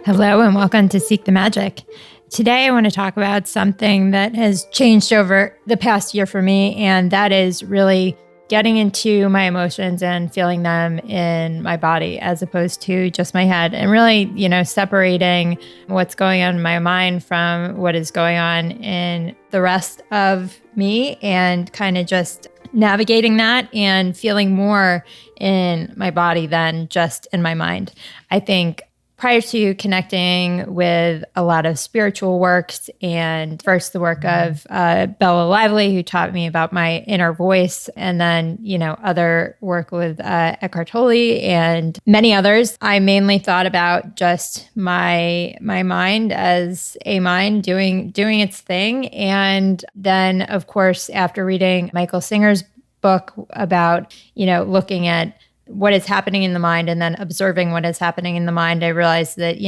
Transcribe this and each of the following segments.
Hello and welcome to Seek the Magic. Today I want to talk about something that has changed over the past year for me, and that is really getting into my emotions and feeling them in my body as opposed to just my head, and really, separating what's going on in my mind from what is going on in the rest of me and kind of just navigating that and feeling more in my body than just in my mind. I think prior to connecting with a lot of spiritual works, and first the work of Bella Lively, who taught me about my inner voice, and then, other work with Eckhart Tolle and many others, I mainly thought about just my mind as a mind doing its thing. And then, of course, after reading Michael Singer's book about, looking at what is happening in the mind and then observing what is happening in the mind, I realized that,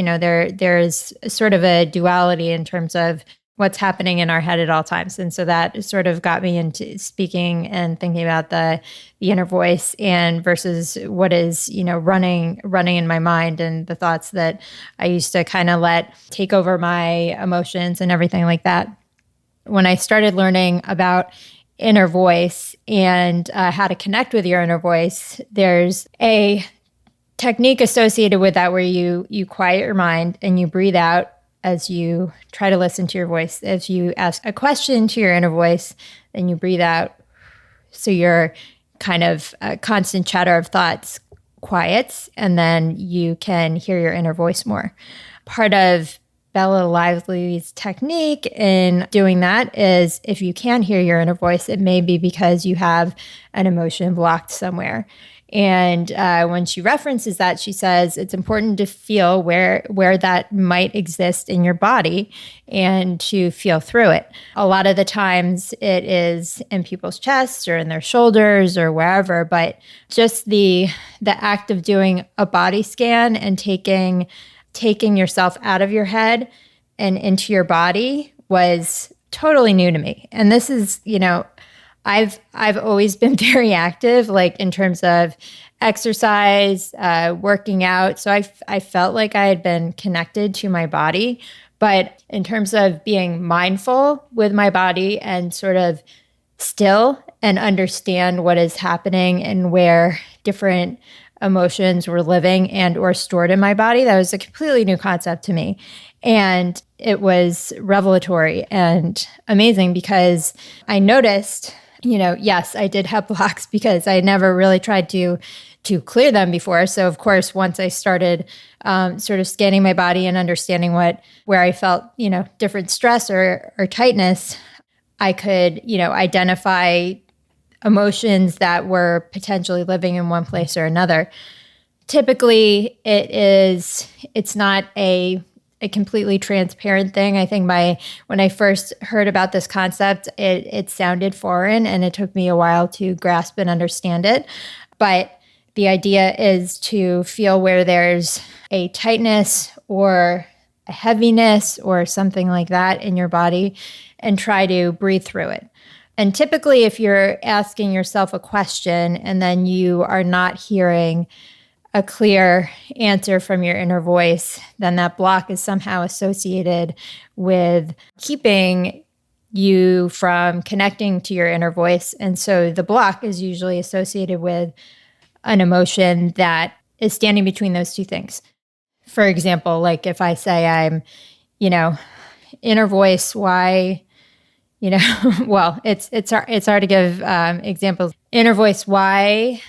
there's sort of a duality in terms of what's happening in our head at all times. And so that sort of got me into speaking and thinking about the inner voice and versus what is, running in my mind, and the thoughts that I used to kind of let take over my emotions and everything like that. When I started learning about inner voice and how to connect with your inner voice, there's a technique associated with that where you quiet your mind and you breathe out as you try to listen to your voice. If you ask a question to your inner voice, then you breathe out so your kind of constant chatter of thoughts quiets, and then you can hear your inner voice more. Part of Bella Lively's technique in doing that is, if you can't hear your inner voice, it may be because you have an emotion blocked somewhere. And when she references that, she says it's important to feel where that might exist in your body and to feel through it. A lot of the times it is in people's chests or in their shoulders or wherever, but just the act of doing a body scan and taking yourself out of your head and into your body was totally new to me. And this is, I've always been very active, like in terms of exercise, working out. So I felt like I had been connected to my body. But in terms of being mindful with my body and sort of still and understand what is happening and where different emotions were living and or stored in my body, that was a completely new concept to me. And it was revelatory and amazing because I noticed, yes, I did have blocks because I never really tried to clear them before. So of course, once I started sort of scanning my body and understanding where I felt, different stress or tightness, I could, identify emotions that were potentially living in one place or another. Typically, it's not a completely transparent thing. I think when I first heard about this concept, it sounded foreign and it took me a while to grasp and understand it. But the idea is to feel where there's a tightness or a heaviness or something like that in your body and try to breathe through it. And typically, if you're asking yourself a question and then you are not hearing a clear answer from your inner voice, then that block is somehow associated with keeping you from connecting to your inner voice. And so the block is usually associated with an emotion that is standing between those two things. For example, like if I say I'm, inner voice, why... well, it's hard to give examples. Inner voice, why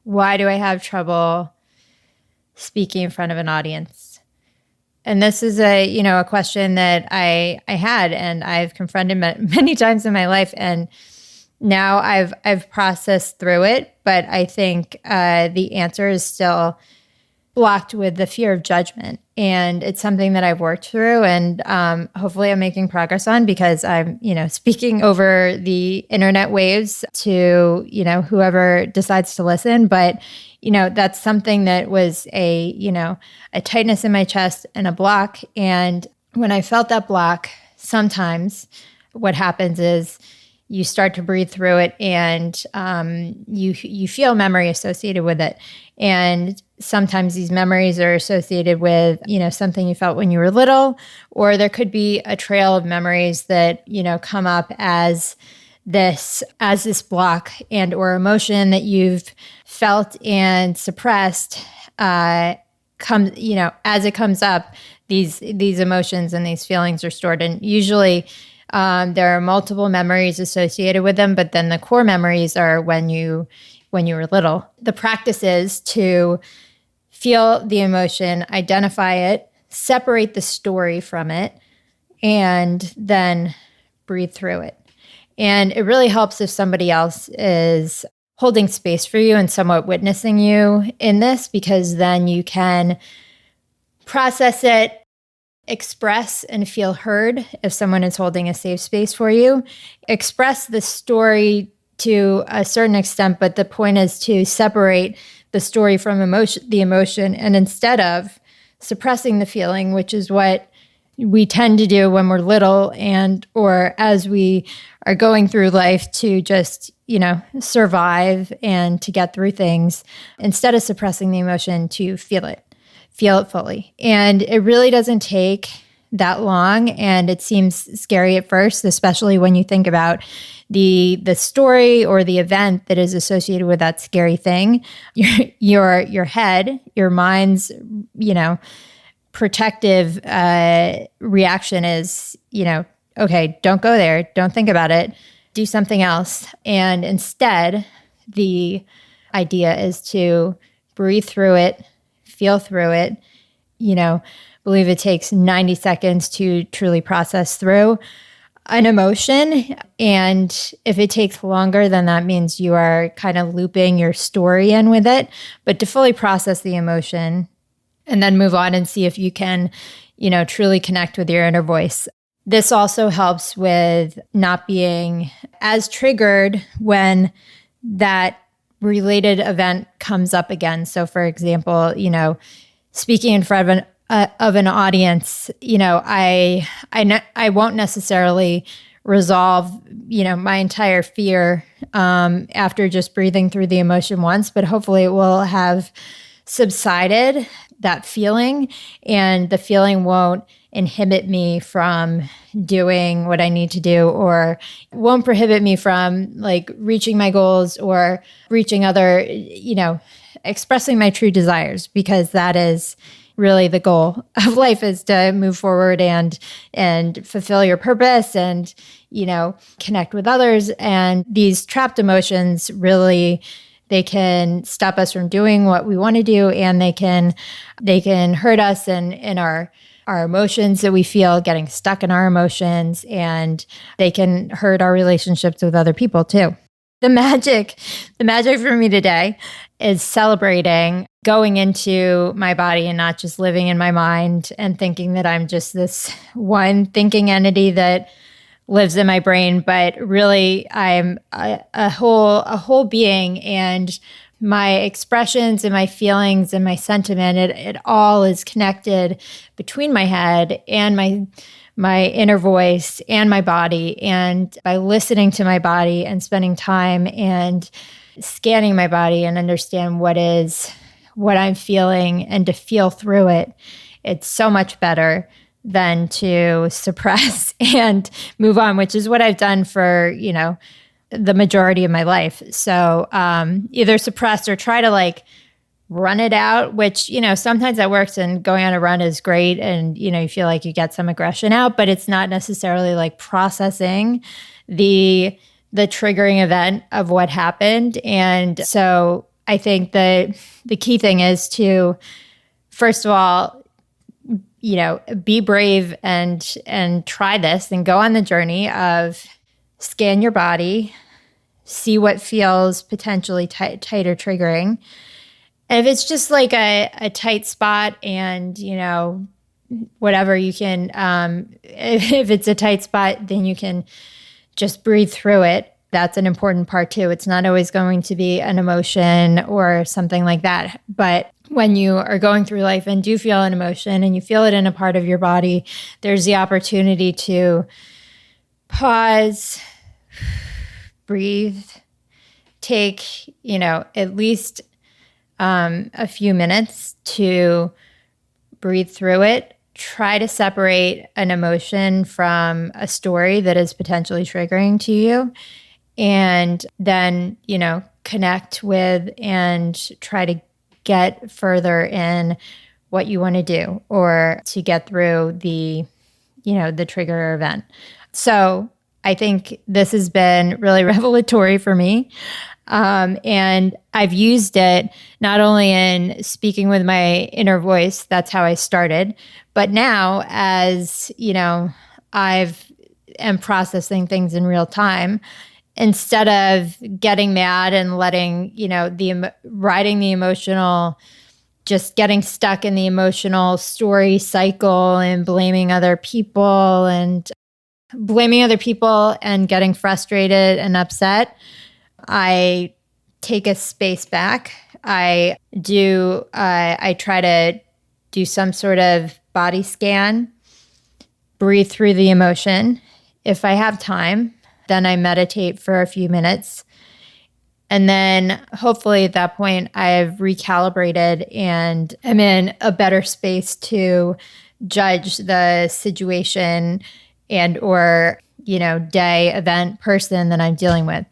do I have trouble speaking in front of an audience? And this is a question that I had and I've confronted many times in my life, and now I've processed through it. But I think the answer is still blocked with the fear of judgment. And it's something that I've worked through, and hopefully I'm making progress on, because I'm, speaking over the internet waves to, whoever decides to listen. But, that's something that was a tightness in my chest and a block. And when I felt that block, sometimes what happens is you start to breathe through it, and you feel memory associated with it. And sometimes these memories are associated with, something you felt when you were little, or there could be a trail of memories that, come up as this block and or emotion that you've felt and suppressed comes, as it comes up, these emotions and these feelings are stored. And usually there are multiple memories associated with them, but then the core memories are when you were little. The practice is to feel the emotion, identify it, separate the story from it, and then breathe through it. And it really helps if somebody else is holding space for you and somewhat witnessing you in this, because then you can process it, express and feel heard if someone is holding a safe space for you. Express the story to a certain extent, but the point is to separate the story from the emotion, and instead of suppressing the feeling, which is what we tend to do when we're little and or as we are going through life to just, survive and to get through things, instead of suppressing the emotion, to feel it fully. And it really doesn't take that long, and it seems scary at first, especially when you think about the story or the event that is associated with that scary thing. Your head, your mind's, protective reaction is, okay, don't go there, don't think about it, do something else. And instead, the idea is to breathe through it, feel through it, believe it takes 90 seconds to truly process through an emotion. And if it takes longer, then that means you are kind of looping your story in with it. But to fully process the emotion and then move on and see if you can, truly connect with your inner voice. This also helps with not being as triggered when that related event comes up again. So for example, speaking in front of an audience, I won't necessarily resolve, my entire fear after just breathing through the emotion once, but hopefully it will have subsided, that feeling, and the feeling won't inhibit me from doing what I need to do, or won't prohibit me from reaching my goals or reaching other, expressing my true desires, because that is really the goal of life, is to move forward and fulfill your purpose and, connect with others. And these trapped emotions really, they can stop us from doing what we want to do, and they can hurt us in our emotions that we feel, getting stuck in our emotions, and they can hurt our relationships with other people too. The magic for me today is celebrating going into my body and not just living in my mind and thinking that I'm just this one thinking entity that lives in my brain, but really I'm a whole being, and my expressions and my feelings and my sentiment, it all is connected between my head and my inner voice and my body. And by listening to my body and spending time and scanning my body and understand what I'm feeling and to feel through it, it's so much better than to suppress and move on, which is what I've done for, the majority of my life. So either suppress or try to run it out, which, sometimes that works, and going on a run is great. And, you feel like you get some aggression out, but it's not necessarily processing the triggering event of what happened. And so I think the key thing is to, first of all, be brave and try this and go on the journey of scan your body, see what feels potentially tight or triggering. And if it's just a tight spot and, whatever, you can, if it's a tight spot, then you can just breathe through it. That's an important part too. It's not always going to be an emotion or something like that. But when you are going through life and do feel an emotion and you feel it in a part of your body, there's the opportunity to pause, breathe, take, at least a few minutes to breathe through it. Try to separate an emotion from a story that is potentially triggering to you. And then, connect with and try to get further in what you want to do or to get through the trigger event. So I think this has been really revelatory for me. And I've used it not only in speaking with my inner voice, that's how I started, but now as, I've am processing things in real time, instead of getting mad and letting, riding the emotional, just getting stuck in the emotional story cycle and blaming other people and getting frustrated and upset. I take a space back. I try to do some sort of body scan, breathe through the emotion. If I have time, then I meditate for a few minutes. And then hopefully at that point, I've recalibrated and I'm in a better space to judge the situation and or, day, event, person that I'm dealing with.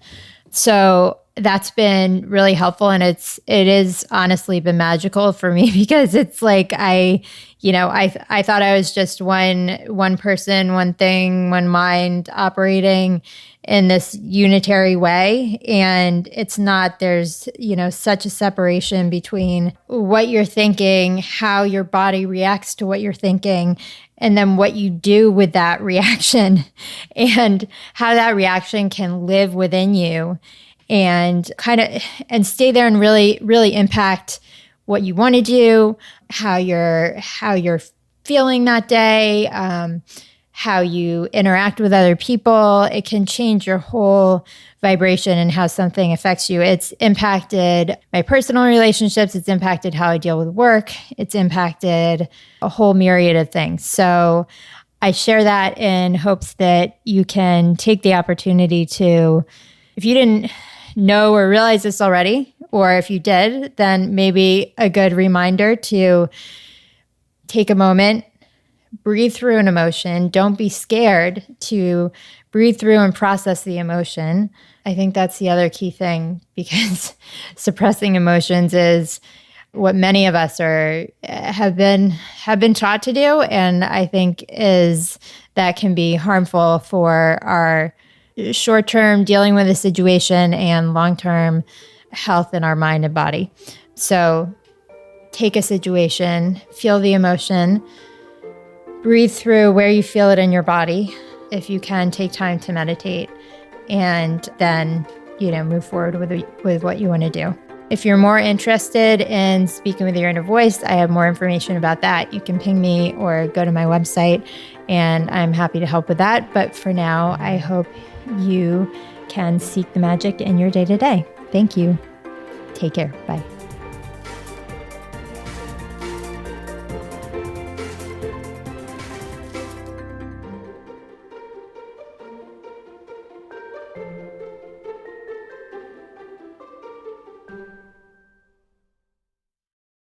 So that's been really helpful. And it is honestly been magical for me because it's like I thought I was just one person, one thing, one mind operating in this unitary way. And it's not, there's, such a separation between what you're thinking, how your body reacts to what you're thinking, and then what you do with that reaction and how that reaction can live within you and and stay there and really, really impact what you want to do, how you're feeling that day, how you interact with other people. It can change your whole vibration and how something affects you. It's impacted my personal relationships. It's impacted how I deal with work. It's impacted a whole myriad of things. So I share that in hopes that you can take the opportunity to, if you didn't know or realize this already, or if you did, then maybe a good reminder to take a moment, breathe through an emotion. Don't be scared to breathe through and process the emotion. I think that's the other key thing because suppressing emotions is what many of us have been taught to do, and I think that can be harmful for our short-term dealing with a situation and long-term health in our mind and body. So take a situation, feel the emotion, breathe through where you feel it in your body. If you can, take time to meditate and then, move forward with what you want to do. If you're more interested in speaking with your inner voice, I have more information about that. You can ping me or go to my website and I'm happy to help with that. But for now, I hope you can seek the magic in your day-to-day. Thank you. Take care. Bye.